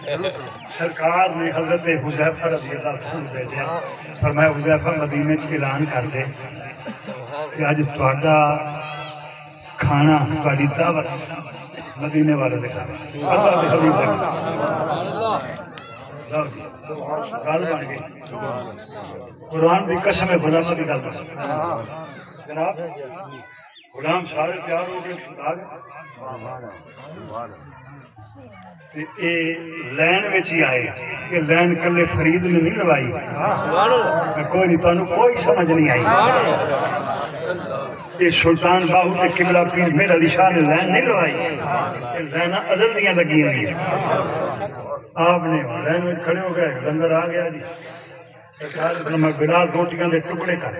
سرکار نے حضرت حذیفہ رضی اللہ عنہ بھیجا، فرمایا حذیفہ مدینے چ اعلان کر دے کہ اج تہاڈا کھانا تہاڈی دعوت مدینے والے دے گھر اللہ دے حبیب دے گل بن گئی۔ قرآن دی قسم ہے خدا دی گل بن جناب غلام سارے تیار ہو گئے اے لین وچ ہی آئے کہ لین کلے فرید نے نہیں لوائی کوئی نہیں تانوں کوئی سمجھ نہیں آئی یہ سلطان باہو تے قبلہ پیر میر علی شاہ نے لین نہیں لوائی یہ لین ازل دیاں لگی ہوئی ہیں آپ نے لین میں کھڑے ہو گئے لنگر آ گیا جی سرکار میں بلال روٹیاں دے ٹکڑے کر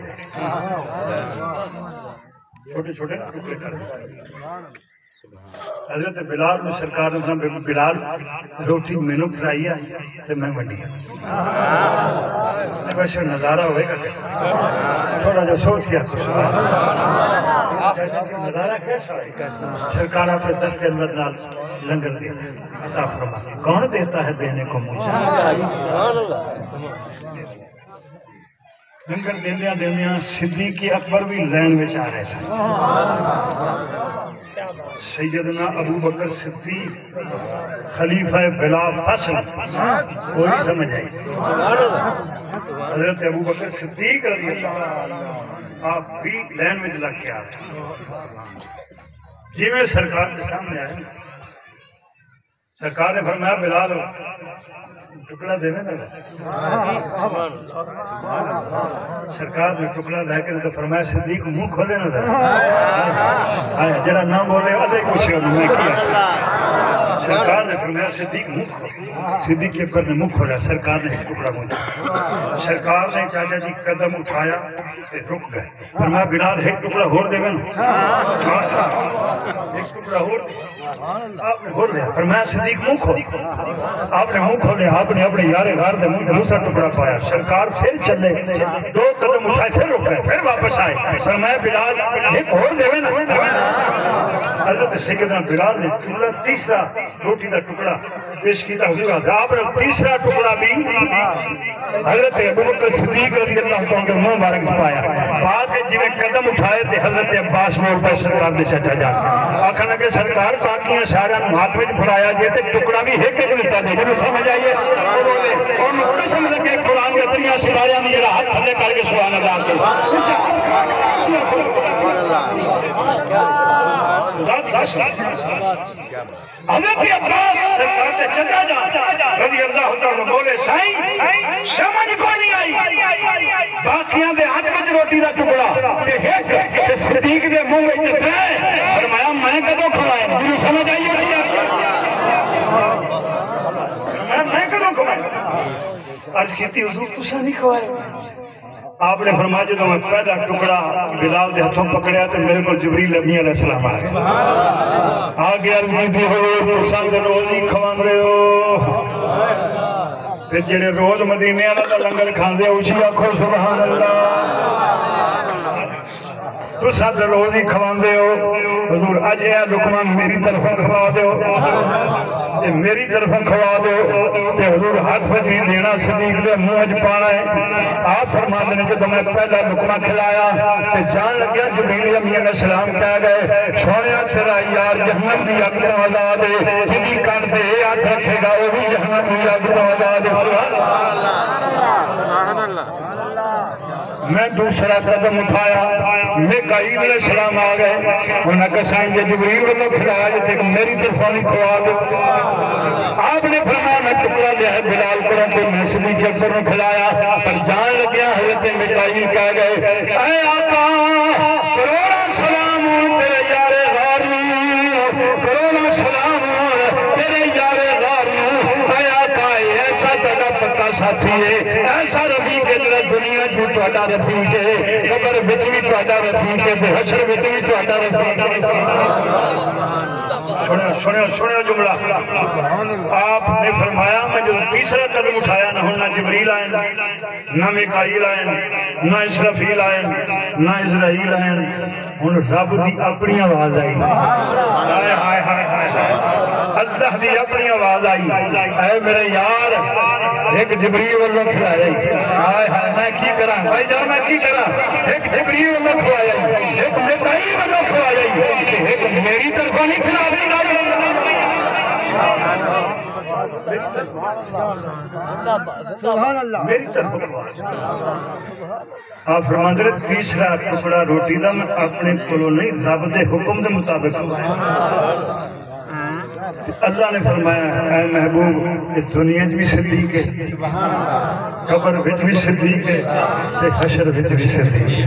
چھوٹے چھوٹے ٹکڑے کر حضرت بلال میں سرکار نے فرمایا بلال روٹی مینوں کھلائی ہے تے میں ونڈی ہے ویسے نظارہ ہوئے گا تھوڑا جا سوچ کیا نظارہ کیسا ہے سرکار اپنے دست اندر نال لنگر دیا عطا فرما کون دیتا ہے دینے کو مجھے لنگر دیندیاں دیندیاں صدیق اکبر بھی لین وچ آ رہے تھے سیدنا ابو بکر صدیق خلیفہ بلا فصل کوئی سمجھ آئی حضرت ابو بکر صدیق رضی اللہ آپ بھی لین میں لگ کے آتے جی میں سرکار کے سامنے آئے سرکار نے فرمایا بلال ٹکڑا دینے لگا سرکار نے ٹکڑا لے کے تو فرمایا صدیق منہ کھولے نہ تھا جرا نہ بولے ادھے کچھ میں کیا سرکار نے فرمایا صدیق منہ کھولے صدیق کے پر نے منہ کھولا سرکار نے ایک ٹکڑا مجھے سرکار نے چاچا جی قدم اٹھایا رک گئے فرمایا بلال ایک ٹکڑا ہور دے گا ایک ٹکڑا ہور آپ نے ہور لیا فرمایا صدیق منہ کھولے آپ نے منہ کھولے آپ نے اپنے یارے غار دے منہ دوسرا ٹکڑا پایا سرکار پھر چلے دو قدم اٹھائے پھر رک گئے پھر واپس آئے فرمایا بلال ایک اور دے نا حضرت سیدنا بلال نے تیسرا روٹی کا ٹکڑا پیش کیتا حضور آپ نے تیسرا ٹکڑا بھی حضرت ابو بکر صدیق رضی اللہ عنہ کے منہ مبارک پایا بعد میں جنہیں قدم اٹھائے تھے حضرت عباس موڑ پر سرکار نے چچا جا آخر لگے سرکار باقیاں سارا ہاتھ میں پھڑایا جائے تے ٹکڑا بھی ایک ایک ملتا دے جب سمجھ آئیے اور قسم لگے قرآن کے دنیا سرایا میں جڑا ہاتھ تھلے کر کے سبحان اللہ سے حضرت عباس سرکار سے چچا جا رضی اللہ عنہ بولے سائیں سمجھ کو نہیں آئی باقیاں دے ہاتھ میں روٹی دا ٹکڑا تے ایک صدیق دے منہ میں تے فرمایا میں کدوں کھلایا مجھے سمجھ آئی میں کدوں کھلایا آج کہتی حضور تسا نہیں کھوایا آپ نے فرمایا جب میں پہلا ٹکڑا بلال دے ہاتھوں پکڑیا تو میرے کو جبریل علیہ السلام آگے عرض کی حضور تسا دے روز ہی کھواندے ہو پھر جڑے روز مدینے والا دا لنگر کھاندے اسی آکھو سبحان اللہ تسا دے روز ہی کھواندے ہو حضور اج اے لقمہ میری طرف کھوا دیو میری طرف کھوا دو کہ حضور ہاتھ وجی دینا صدیق دے منہ وچ پانا ہے آپ فرماتے ہیں جب میں پہلا لقمہ کھلایا کہ جان لگیا جبریل علیہ السلام کہہ گئے سونیا تیرا یار جہنم دی اگ تو آزاد ہے جدی کان پہ ہاتھ رکھے گا وہ بھی جہنم دی اگ تو آزاد ہے سبحان اللہ میں دوسرا قدم اٹھایا میکائیل علیہ السلام آ گئے انہوں نے کہا سائیں جے جبریل نے کھلایا جے میری طرف نہیں کھوا دو آپ نے فرمایا میں ٹکڑا لیا ہے بلال کروں کو میں صدیق اکبر نے کھلایا پر جان لگیا حضرت میکائیل کہہ گئے اے آقا کروڑا سلام تیرے یار غاری کروڑا سلام تیرے یار غاری اے آقا ایسا تیرا پکا ساتھی ہے ایسا رفیق ہے جڑا دنیا جو تہاڈا رفیق ہے قبر وچ بھی تہاڈا رفیق ہے حشر وچ بھی تہاڈا رفیق ہے سنو جملہ آپ نے فرمایا میں جو تیسرا قدم اٹھایا نہ جبریل آئیں نہ میکائیل آئیں نہ اسرافیل آئیں نہ اسرائیل آئیں ان رب دی اپنی آواز آئی ہائے ہائے ہائے ہائے اللہ دی اپنی آواز آئی اے میرے یار ایک جبریل واللہ کھلایا ہائے ہائے میں کی کرا بھائی جان میں کی کرا ایک جبریل واللہ کھلایا ایک میکائیل واللہ کھلایا ایک میری طرف نہیں کھلا دی سبحان اللہ میری طرف آپ فرماندے تیسرا ٹکڑا روٹی دا میں اپنے کولوں نہیں رب دے حکم دے مطابق اللہ نے فرمایا اے محبوب اس دنیا بھی صدیق ہے قبر وچ بھی صدیق ہے تے حشر وچ بھی صدیق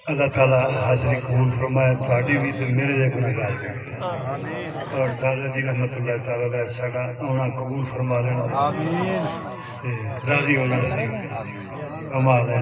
اللہ تعالیٰ حاضری قبول فرمائے تھاڑی بھی تو میرے جے گناہگار ہیں اور دادا جی رحمت اللہ تعالیٰ علیہ ساڑا انہاں قبول فرما لینا راضی ہونا چاہیے ہمارا